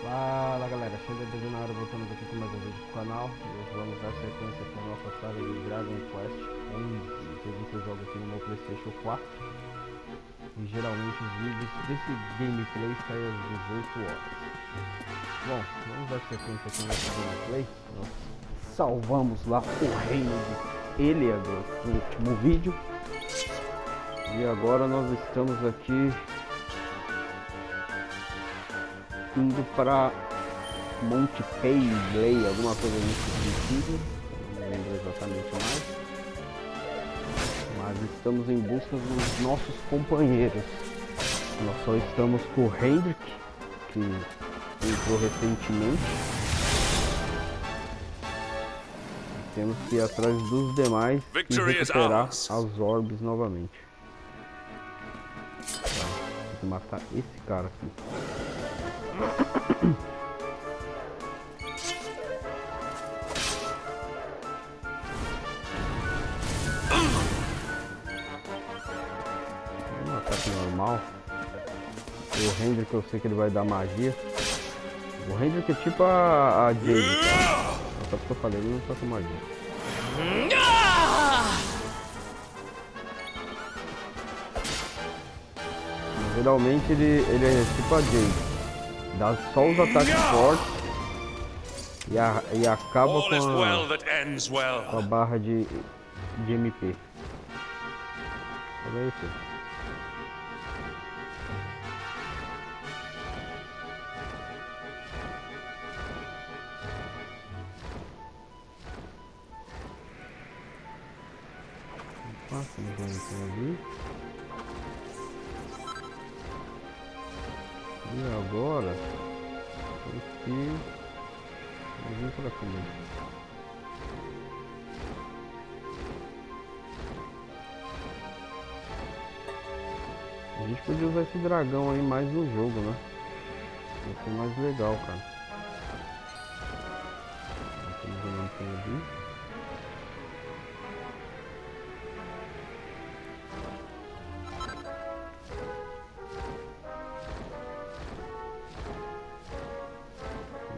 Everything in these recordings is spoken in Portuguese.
Fala galera, chega de detonado, voltamos aqui com mais um vídeo do canal. E hoje vamos dar sequência aqui na nossa saga de Dragon Quest 11. Que eu jogo aqui no meu Playstation 4. E geralmente os vídeos desse gameplay saem às 18 horas. Bom, vamos dar sequência aqui no nosso gameplay. Nós salvamos lá o reino de Elusive no último vídeo. E agora nós estamos aqui indo para Monte Paisley, alguma coisa nesse sentido, não lembro exatamente mais, mas estamos em busca dos nossos companheiros. Nós só estamos com o Hendrik, que entrou recentemente, e temos que ir atrás dos demais e recuperar as orbes novamente. Tá, tem que matar esse cara aqui. Um ataque normal. O Hendrik, eu sei que ele vai dar magia. O Hendrik é tipo a Jade, tá? Só porque eu falei, ele não tá com magia. Geralmente ele é tipo a Jade. Dá só os ataques fortes e acaba com a barra de MP. Olha isso. Ali. E agora aqui vem por aqui mesmo. A gente podia usar esse dragão aí mais no jogo, né? Vai ser mais legal, cara. Temos uma montanha ali.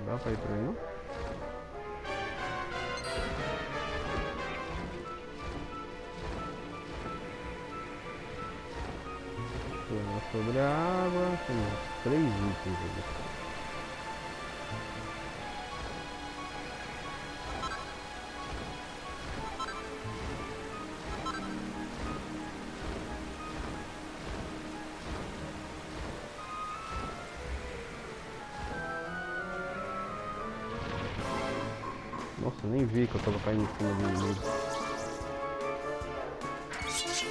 Dá pra ir pra aí, não? Sobre a água, temos 3 itens ali. Nossa, nem vi que eu tava caindo em cima do inimigo. Deixa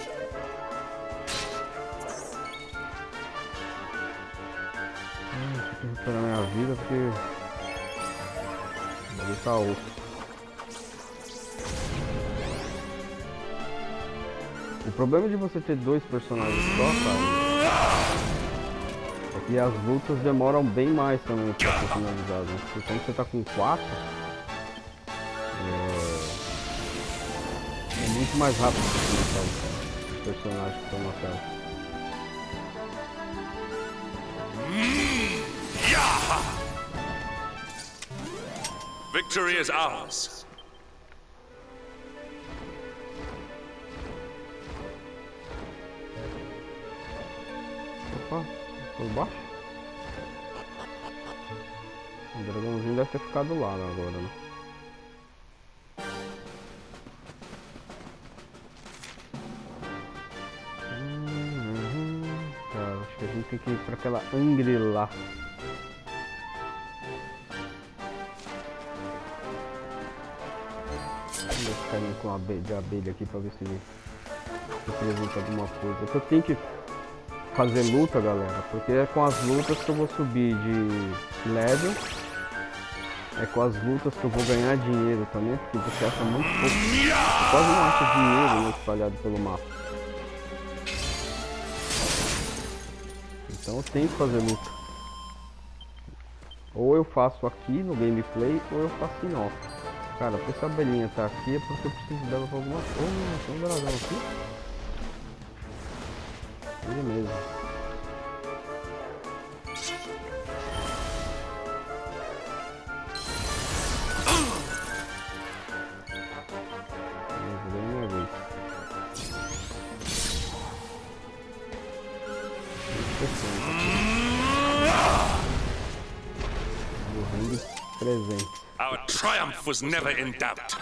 eu recuperar minha vida porque ele tá osso. O problema de você ter 2 personagens só, cara, é que as lutas demoram bem mais também pra ser finalizadas, né? Porque quando você tá com 4, é muito mais rápido pra finalizar os personagens que estão na tela. Victory is ours. Opa, por baixo? O dragãozinho deve ter ficado lá agora, né? Tá, acho que a gente tem que ir pra aquela Angri lá. Carinha com a de abelha aqui pra ver se ele representa alguma coisa. Eu tenho que fazer luta, galera, porque é com as lutas que eu vou subir de level, é com as lutas que eu vou ganhar dinheiro também, porque você acha muito pouco, quase não acha dinheiro, né, espalhado pelo mapa. Então eu tenho que fazer luta. Ou eu faço aqui no gameplay, ou eu faço em off. Cara, se essa abelhinha tá aqui é porque eu preciso dela pra alguma coisa. Oh, tem um dragão aqui. Ele mesmo. Do ringue presente. Our triumph was never in doubt.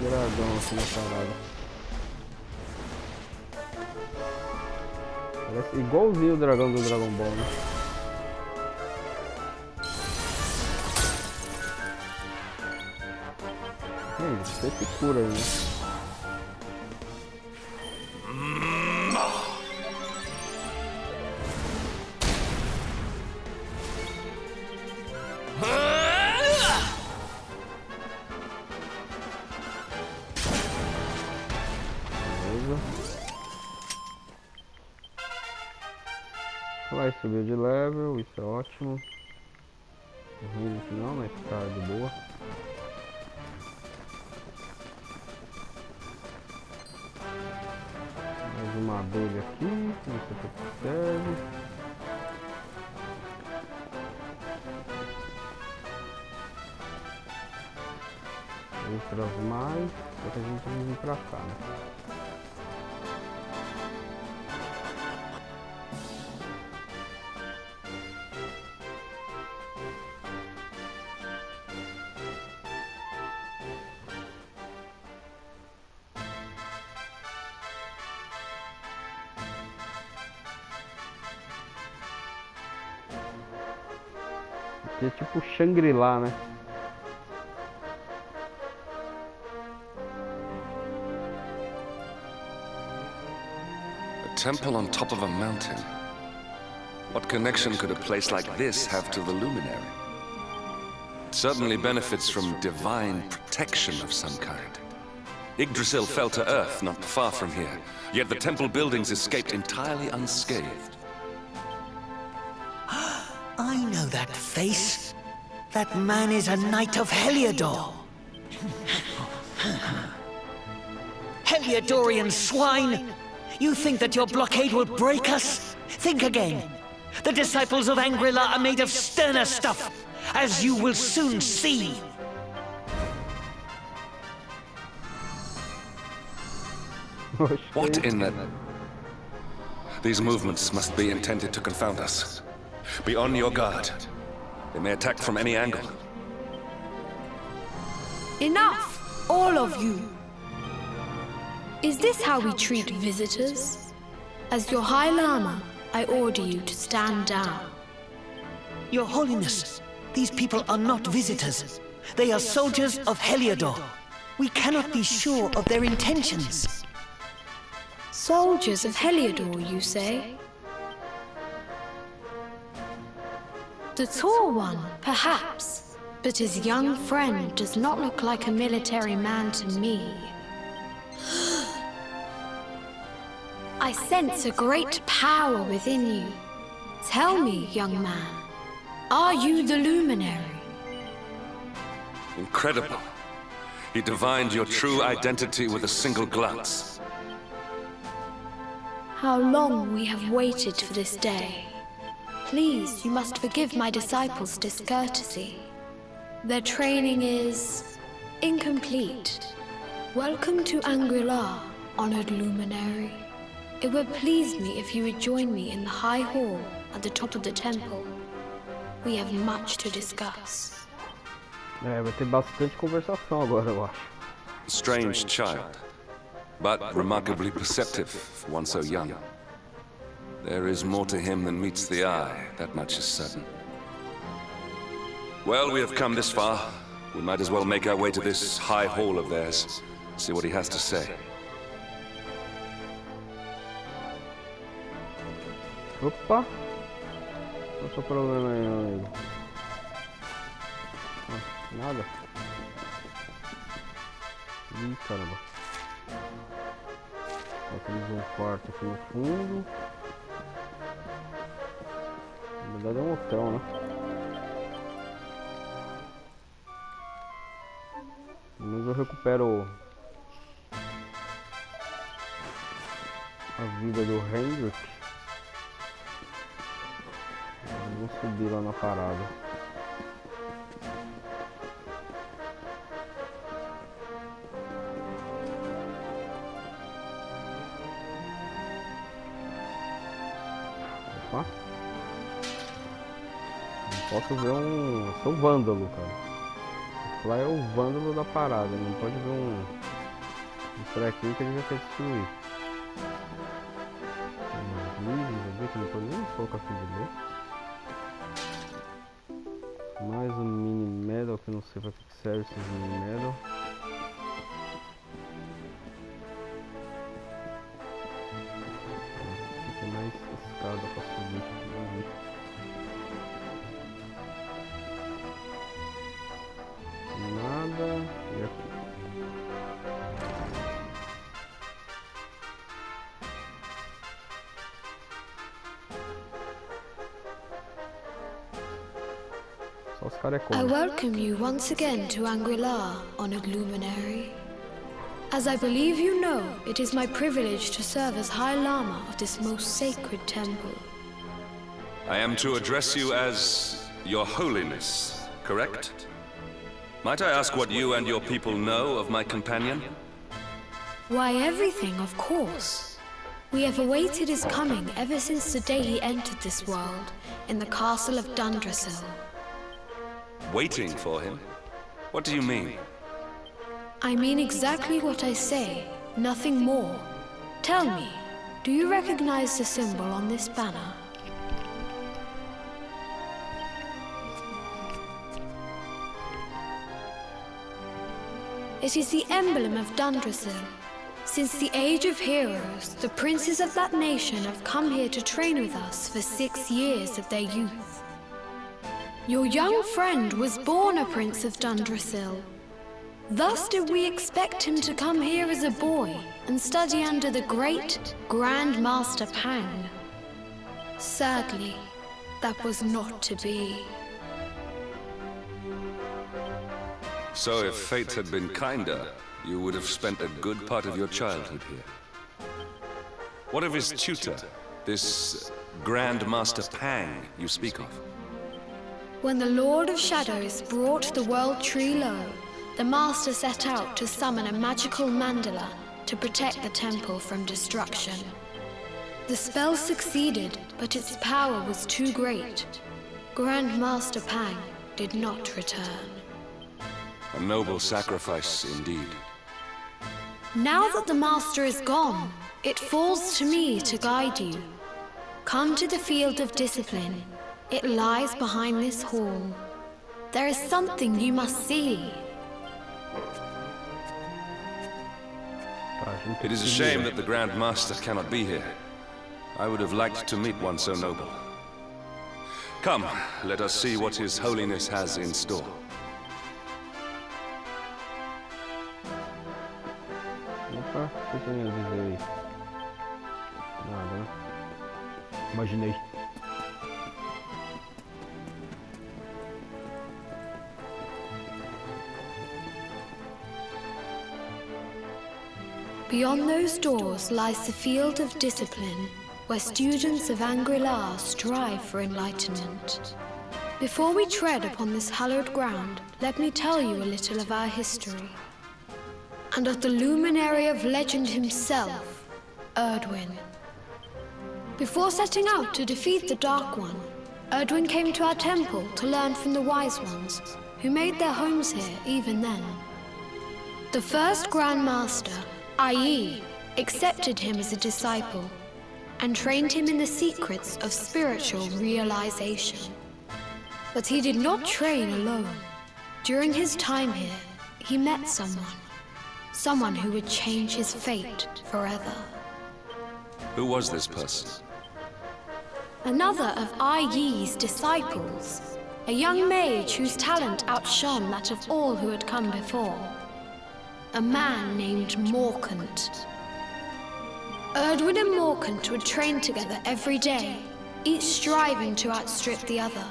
Dragão aqui na parada. Parece igualzinho o dragão do Dragon Ball, né? Você se cura aí, né? Vai, subiu de level, isso é ótimo. Ruim no final, mas tá de boa. Mais uma abelha aqui, não sei o que serve. Outras mais, só que a gente vai vir pra cá, né? Aqui é tipo Shangri-La, né? A temple on top of a mountain. What connection could a place like this have to the luminary? It certainly benefits from divine protection of some kind. Yggdrasil fell to earth not far from here, yet the temple buildings escaped entirely unscathed. I know that face. That man is a knight of Heliodor. Heliodorian swine! You think that your blockade will break us? Think again. The disciples of Angri-La are made of sterner stuff, as you will soon see. What in the... These movements must be intended to confound us. Be on your guard. They may attack from any angle. Enough! All of you! Is this how we treat visitors? As your High Lama, I order you to stand down. Your Holiness, these people are not visitors. They are soldiers of Heliodor. We cannot be sure of their intentions. Soldiers of Heliodor, you say? The tall one, perhaps, but his young friend does not look like a military man to me. I sense a great power within you. Tell me, young man, are you the luminary? Incredible. He divined your true identity with a single glance. How long we have waited for this day. Please, you must forgive my disciples' discourtesy. Their training is incomplete. Welcome to Angri-La, honored luminary. It would please me if you would join me in the high hall at the top of the temple. We have much to discuss. Vai ter bastante conversação agora, eu acho. Strange child, but remarkably perceptive for one so young. There is more to him than meets the eye, that much is certain. Well, we have come this far. We might as well make our way to this high hall of theirs, see what he has to say. Opa! Qual é o seu problema aí, meu amigo? Nada? Ih, caramba. Ó, temos um quarto aqui no fundo. Na verdade é um hotel, né? Pelo menos eu recupero a vida do Hendrik. Vamos subir lá na parada. Opa. Não posso ver um... Eu sou vândalo, cara. Lá é o vândalo da parada. Não pode ver um trequinho que ele já quer destruir. Que não pode nem colocar aqui de ler. Mais um mini medal que eu não sei pra que serve esses mini medal. Aqui tem mais escada pra subir. Vamos ver. Nada. E aqui. I welcome you once again to Anguilla, honored luminary. As I believe you know, it is my privilege to serve as High Lama of this most sacred temple. I am to address you as Your Holiness, correct? Might I ask what you and your people know of my companion? Why, everything, of course. We have awaited his coming ever since the day he entered this world, in the castle of Dundrasil. Waiting for him? What do you mean? I mean exactly what I say, nothing more. Tell me, do you recognize the symbol on this banner? It is the emblem of Dundrasil. Since the Age of Heroes, the princes of that nation have come here to train with us for 6 years of their youth. Your young friend was born a prince of Dundrasil. Thus did we expect him to come here as a boy and study under the great Grand Master Pang. Sadly, that was not to be. So if fate had been kinder, you would have spent a good part of your childhood here. What of his tutor, this Grand Master Pang you speak of? When the Lord of Shadows brought the World Tree low, the Master set out to summon a magical mandala to protect the temple from destruction. The spell succeeded, but its power was too great. Grand Master Pang did not return. A noble sacrifice indeed. Now that the Master is gone, it falls to me to guide you. Come to the field of discipline. It lies behind this hall. There is something you must see. It is a shame that the Grand Master cannot be here. I would have liked to meet one so noble. Come, let us see what His Holiness has in store. Opa, o que tem a dizer aí? Nada, né? Imaginei. Beyond those doors lies the field of discipline, where students of Anguilla strive for enlightenment. Before we tread upon this hallowed ground, let me tell you a little of our history. And of the luminary of legend himself, Erdwin. Before setting out to defeat the Dark One, Erdwin came to our temple to learn from the Wise Ones, who made their homes here even then. The first Grand Master, i.e., accepted him as a disciple and trained him in the secrets of spiritual realization. But he did not train alone. During his time here, he met someone who would change his fate forever. Who was this person? Another of I.Yi's disciples, a young mage whose talent outshone that of all who had come before. A man named Morkant. Erdwin and Morkant would train together every day, each striving to outstrip the other.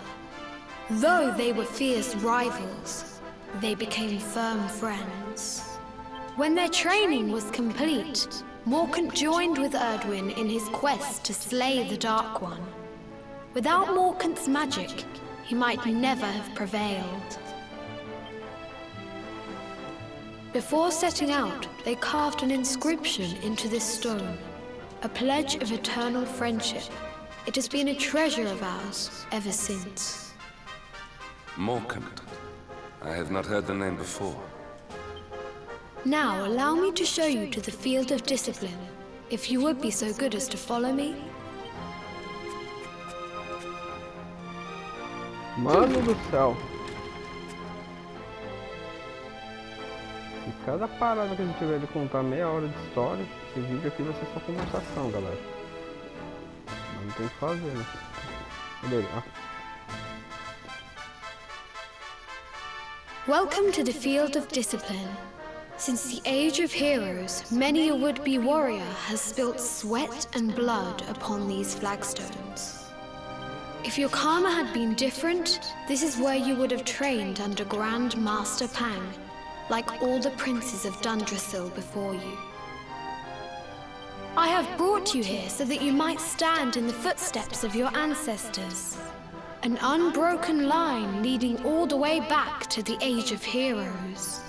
Though they were fierce rivals, they became firm friends. When their training was complete, Morkant joined with Erdwin in his quest to slay the Dark One. Without Morkant's magic, he might never have prevailed. Before setting out, they carved an inscription into this stone, a pledge of eternal friendship. It has been a treasure of ours ever since. Morkant. I have not heard the name before. Now, allow me to show you to the field of discipline, if you would be so good as to follow me. Mano do céu. E cada parada que a gente tiver de contar meia hora de história, esse vídeo aqui vai ser só conversação, galera. Mas não tem o que fazer, né? Cadê ele? Ah. Welcome to the field of discipline. Since the age of heroes, many a would-be warrior has spilt sweat and blood upon these flagstones. If your karma had been different, this is where you would have trained under Grand Master Pang, like all the princes of Dundrasil before you. I have brought you here so that you might stand in the footsteps of your ancestors. An unbroken line leading all the way back to the Age of Heroes.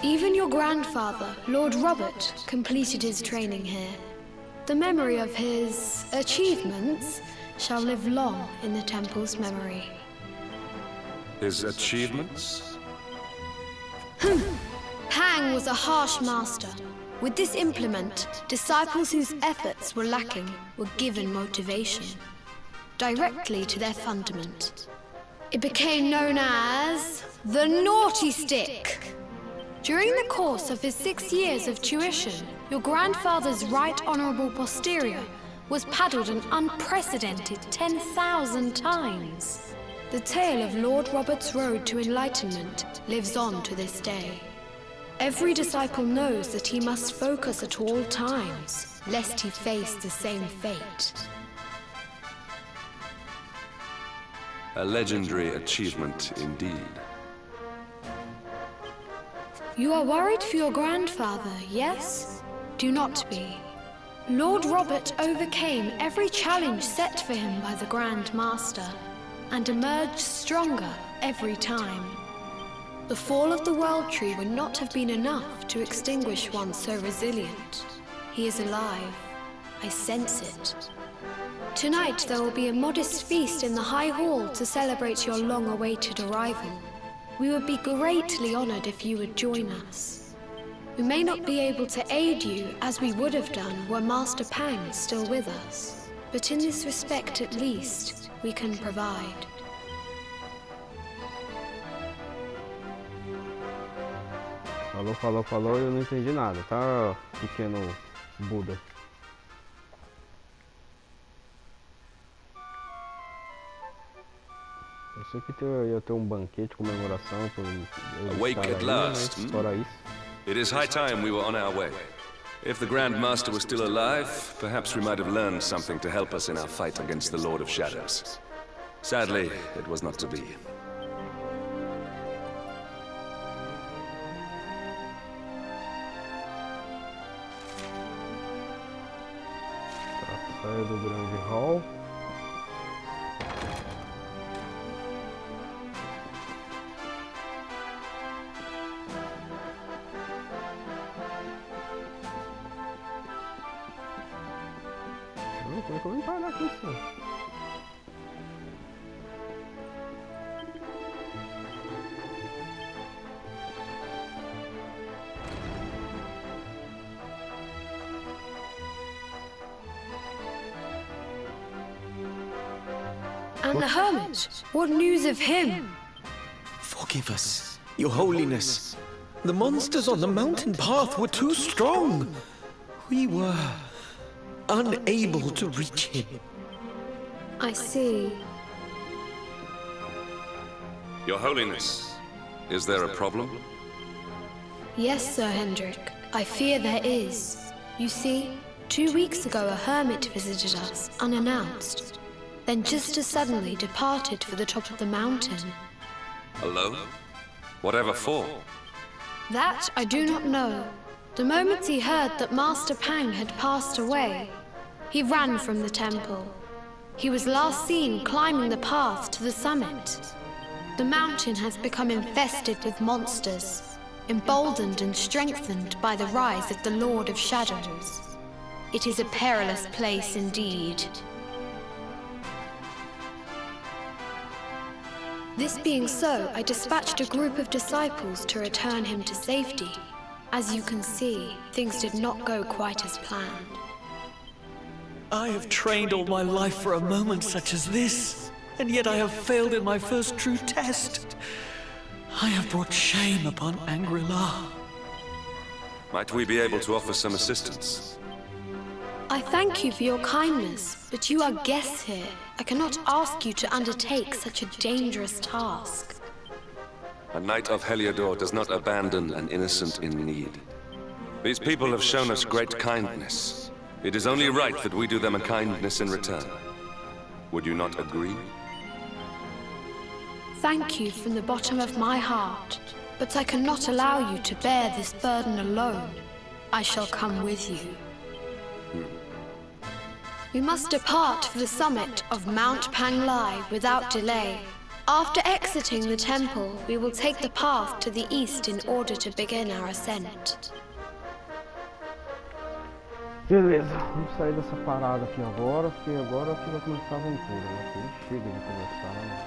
Even your grandfather, Lord Robert, completed his training here. The memory of his achievements shall live long in the temple's memory. His achievements? Pang was a harsh master. With this implement, disciples whose efforts were lacking were given motivation, directly to their fundament. It became known as the Naughty Stick. During the course of his 6 years of tuition, your grandfather's right honorable posterior was paddled an unprecedented 10,000 times. The tale of Lord Robert's road to enlightenment lives on to this day. Every disciple knows that he must focus at all times, lest he face the same fate. A legendary achievement indeed. You are worried for your grandfather, yes? Do not be. Lord Robert overcame every challenge set for him by the Grand Master, and emerged stronger every time. The fall of the World Tree would not have been enough to extinguish one so resilient. He is alive. I sense it. Tonight there will be a modest feast in the High Hall to celebrate your long-awaited arrival. We would be greatly honored if you would join us. We may not be able to aid you as we would have done were Master Pang still with us, but in this respect at least, we can provide. Falou, eu não entendi nada, tá, pequeno Buda? Eu sei que ia ter banquete, comemoração por Awake at last. Fora isso. It is high time we were on our way. If the Grand Master was still alive, perhaps we might have learned something to help us in our fight against the Lord of Shadows. Sadly, it was not to be. Saia do grande hall. Como é que eu vou parar aqui, senhor? And the hermit? What news of him? Forgive us, Your Holiness. The monsters on the mountain path were too strong. We were unable to reach him. I see. Your Holiness, is there a problem? Yes, Sir Hendrik. I fear there is. You see, 2 weeks ago a hermit visited us, unannounced. Then just as suddenly departed for the top of the mountain. Alone? Whatever for? That I do not know. The moment he heard that Master Pang had passed away, he ran from the temple. He was last seen climbing the path to the summit. The mountain has become infested with monsters, emboldened and strengthened by the rise of the Lord of Shadows. It is a perilous place indeed. This being so, I dispatched a group of disciples to return him to safety. As you can see, things did not go quite as planned. I have trained all my life for a moment such as this, and yet I have failed in my first true test. I have brought shame upon Angri-La. Might we be able to offer some assistance? I thank you for your kindness, but you are guests here. I cannot ask you to undertake such a dangerous task. A knight of Heliodor does not abandon an innocent in need. These people have shown us great kindness. It is only right that we do them a kindness in return. Would you not agree? Thank you from the bottom of my heart, but I cannot allow you to bear this burden alone. I shall come with you. We must depart for the summit of Mount Panglai without delay. After exiting the temple, we will take the path to the east in order to begin our ascent. Beleza, vamos sair dessa parada aqui agora, porque agora aqui vai começar a aventura, né? Aqui chega de conversar, né?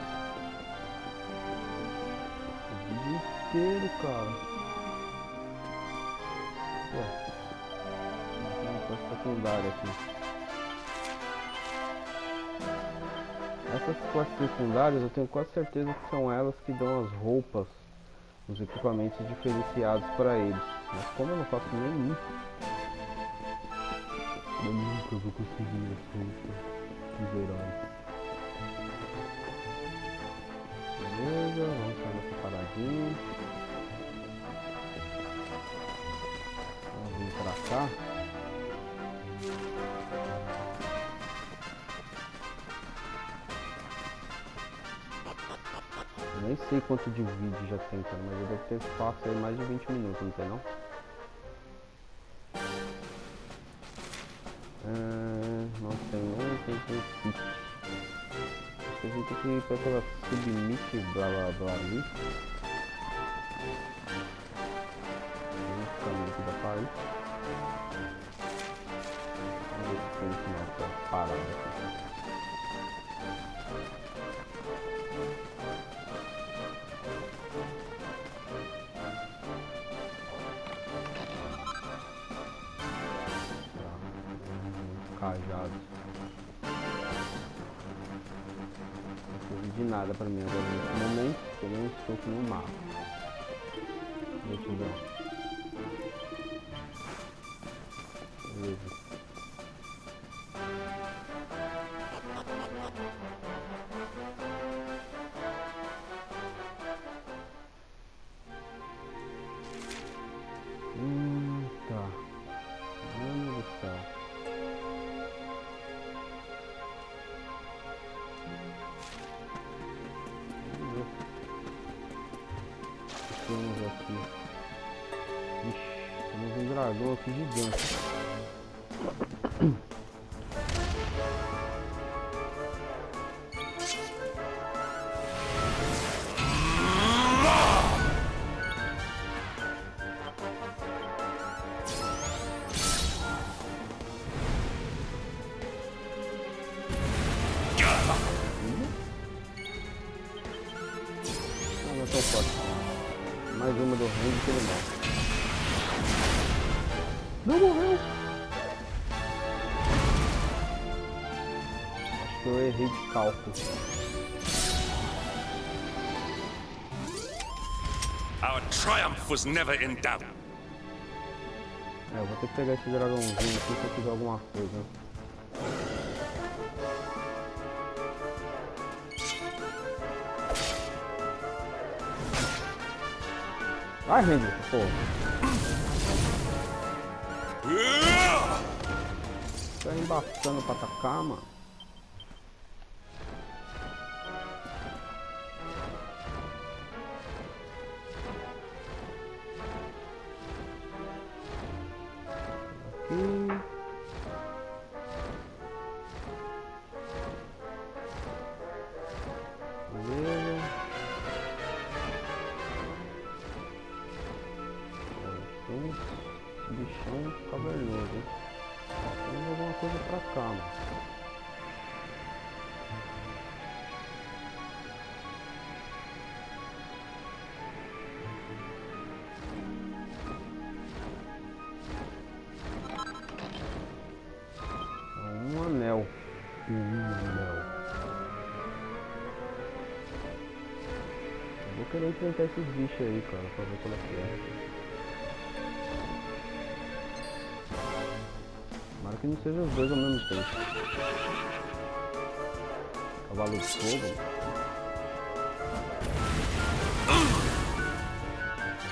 O vídeo inteiro, cara. Ué, tem uma coisa secundária aqui. Essas quests secundárias eu tenho quase certeza que são elas que dão as roupas, os equipamentos diferenciados para eles. Mas como eu não faço nenhum, eu nunca vou conseguir as roupas dos heróis. Beleza, vamos sair nessa paradinha. Vamos vir pra cá. Eu nem sei quanto de vídeo já tem, cara, mas eu devo ter fácil aí mais de 20 minutos, não tem não? Não tem fit. Acho que a gente tem que ir pra aquela submit blá blá blá ali. Vamos ficar aqui da paz. Vamos ver se tem no final dessa parada aqui. Cajados. Não serve de nada pra mim agora nesse momento, porque eu não estou com o mapa. Multidão. Beleza. Tá. Mano do céu. Temos aqui. Ixi, temos um dragão aqui gigante. Não é tão forte. Mais uma do range que ele morre. Não morreu! Acho que eu errei de cálculo. Our triumph was never in doubt. Eu vou ter que pegar esse dragãozinho aqui se eu quiser alguma coisa. Vai, Ranger, porra. Tá embaçando pra atacar, mano. aqui. Beleza. Tem uns bichão cavernoso, hein? Temos alguma coisa pra cá, mano. Um anel. Eu vou querer enfrentar esses bichos aí, cara, pra ver qual é que é. Tomara que não sejam os dois ao mesmo tempo. Cavalo de fogo. Ele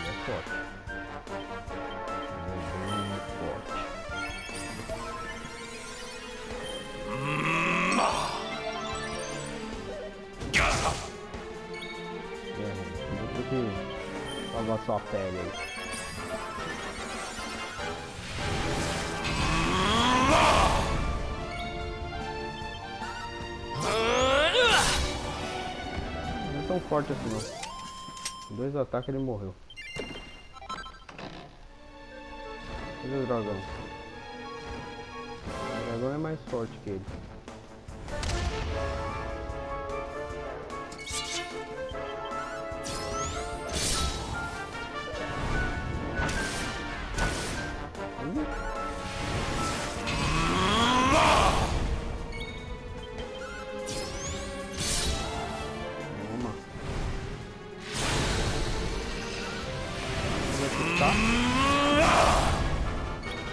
é forte. Ele é bem forte. Vou ter que salvar sua pele aí. Não é tão forte assim não. 2 ataques ele morreu. Cadê o dragão? O dragão é mais forte que ele.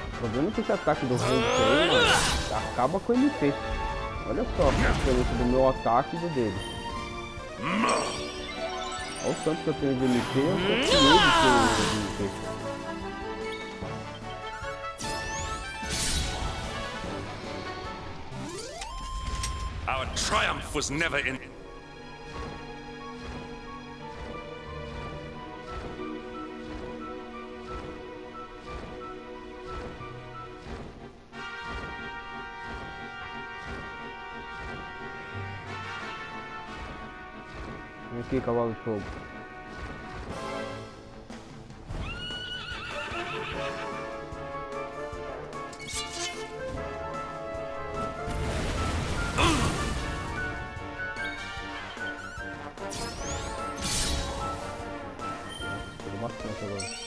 O problema é que esse ataque do rei aí, mano, acaba com o MP. Olha só a diferença do meu ataque e do dele. Olha o tanto que eu tenho de MP, eu tô com medo de ter MP. Our triumph was never in. Vem aqui, cavalo de fogo. Nossa, bastante agora.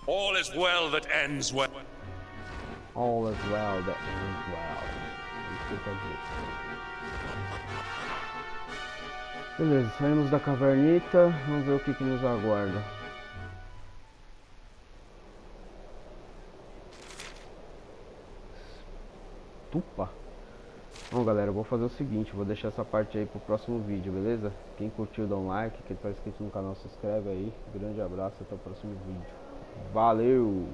All is well that ends well. All is well that ends well. Isso que quer dizer. Beleza, saímos da cavernita. Vamos ver o que nos aguarda. Tupa. Bom, galera, eu vou fazer o seguinte, vou deixar essa parte aí pro próximo vídeo, beleza? Quem curtiu, dá um like, quem tá inscrito no canal, se inscreve aí. Grande abraço, até o próximo vídeo. Valeu!